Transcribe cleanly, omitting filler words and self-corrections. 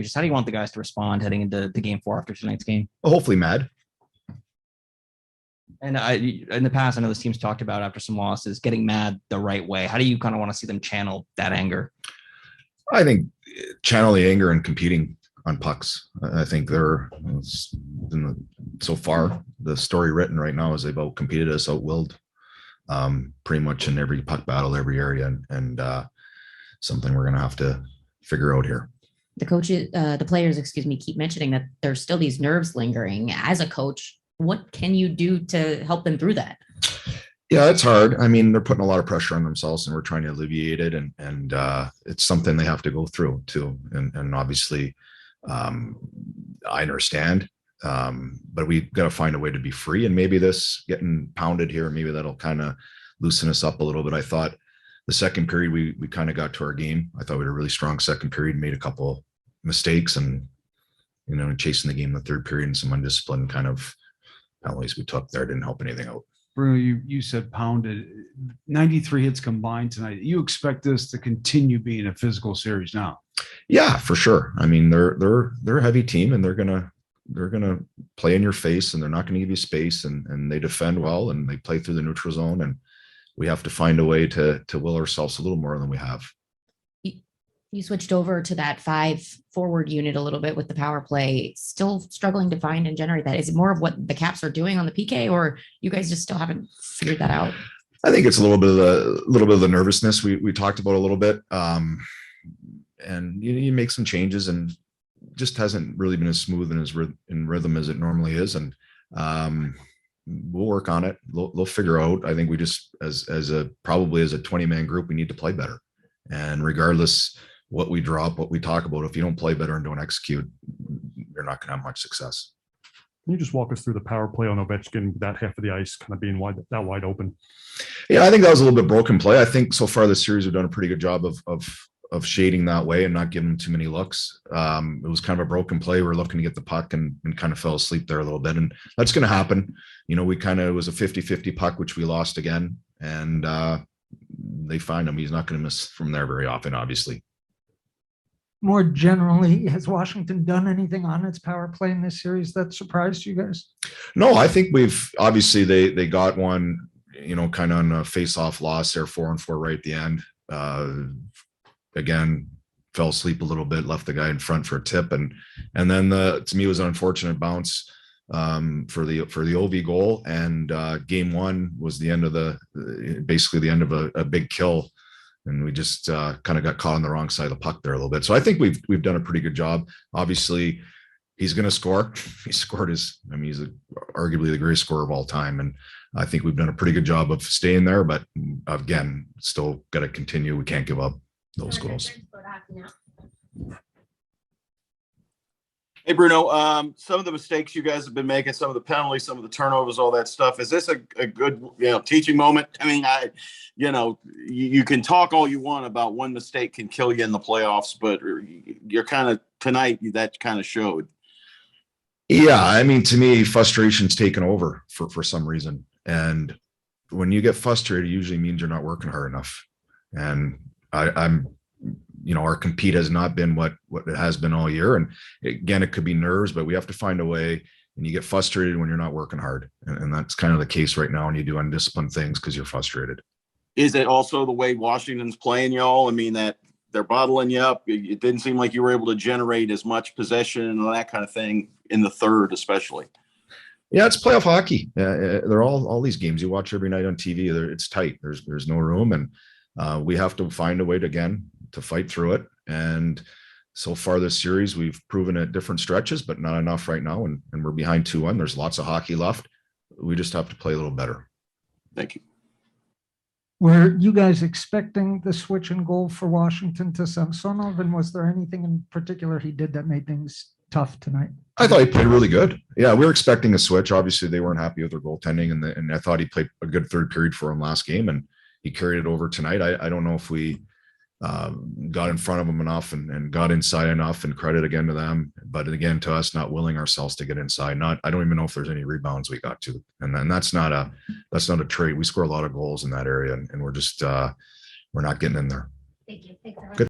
Just how do you want the guys to respond heading into the game 4 after tonight's game? Well, hopefully mad. And in the past, I know this team's talked about after some losses, getting mad the right way. How do you kind of want to see them channel that anger? I think channel the anger and competing on pucks. I think so far, the story written right now is they've out-competed us, out-willed pretty much in every puck battle, every area, and something we're going to have to figure out here. The players, keep mentioning that there's still these nerves lingering. As a coach, what can you do to help them through that? Yeah, it's hard. I mean, they're putting a lot of pressure on themselves, and we're trying to alleviate it. And it's something they have to go through too. And obviously, I understand, but we got to find a way to be free. And maybe this getting pounded here, maybe that'll kind of loosen us up a little bit. I thought the second period we kind of got to our game. I thought we had a really strong second period, made a couple mistakes, and chasing the game in the third period, and some undisciplined kind of penalties we took there didn't help anything out. Bruno, you said pounded, 93 hits combined tonight. You expect this to continue being a physical series now? Yeah, for sure. I mean, they're a heavy team, and they're gonna play in your face, and they're not gonna give you space, and they defend well, and they play through the neutral zone, and we have to find a way to will ourselves a little more than we have. You switched over to that 5-forward unit a little bit with the power play, still struggling to find and generate that. Is it more of what the Caps are doing on the PK, or you guys just still haven't figured that out? I think it's a little bit of the nervousness we talked about a little bit. And you make some changes, and just hasn't really been as smooth and as in rhythm as it normally is. And we'll work on it. They'll figure out. I think we just, probably as a 20-man group, we need to play better. And regardless what we drop, what we talk about, if you don't play better and don't execute, you're not going to have much success. Can you just walk us through the power play on Ovechkin, that half of the ice kind of being wide open? Yeah, I think that was a little bit broken play. I think so far this series we've done a pretty good job of shading that way and not giving them too many looks. It was kind of a broken play. We're looking to get the puck and kind of fell asleep there a little bit. And that's going to happen. It was a 50-50 puck, which we lost again. And they find him. He's not going to miss from there very often, obviously. More generally, has Washington done anything on its power play in this series that surprised you guys? No, I think obviously they got one, kind of on a face-off loss there, 4-on-4 right at the end. Again, fell asleep a little bit, left the guy in front for a tip, and then to me it was an unfortunate bounce for the OV goal, and game 1 was basically the end of a big kill, and we just kind of got caught on the wrong side of the puck there a little bit. So I think we've done a pretty good job. Obviously, he's going to score. He scored he's arguably the greatest scorer of all time, and I think we've done a pretty good job of staying there. But again, still got to continue. We can't give up those goals. Hey, Bruno, some of the mistakes you guys have been making, some of the penalties, some of the turnovers, all that stuff. Is this a good, teaching moment? I mean, you can talk all you want about one mistake can kill you in the playoffs, but you're kind of tonight, that kind of showed. Yeah. I mean, to me, frustration's taken over for some reason. And when you get frustrated, it usually means you're not working hard enough. And I'm our compete has not been what it has been all year. And again, it could be nerves, but we have to find a way, and you get frustrated when you're not working hard. And that's kind of the case right now when you do undisciplined things because you're frustrated. Is it also the way Washington's playing y'all? I mean, that they're bottling you up. It didn't seem like you were able to generate as much possession and that kind of thing in the third, especially. Yeah, it's playoff hockey. They're all these games you watch every night on TV. It's tight. There's no room. And we have to find a way to fight through it. And so far this series, we've proven at different stretches, but not enough right now. And we're behind 2-1. There's lots of hockey left. We just have to play a little better. Thank you. Were you guys expecting the switch in goal for Washington to Samsonov? And was there anything in particular he did that made things tough tonight? I thought he played really good. Yeah, we were expecting a switch. Obviously, they weren't happy with their goaltending, and I thought he played a good third period for him last game, and he carried it over tonight. I don't know if we got in front of them enough and got inside enough, and credit again to them, but again to us not willing ourselves to get inside. I don't even know if there's any rebounds we got to, and then that's not a trait. We score a lot of goals in that area, and we're just we're not getting in there. Thank you. Thanks, everyone. Good.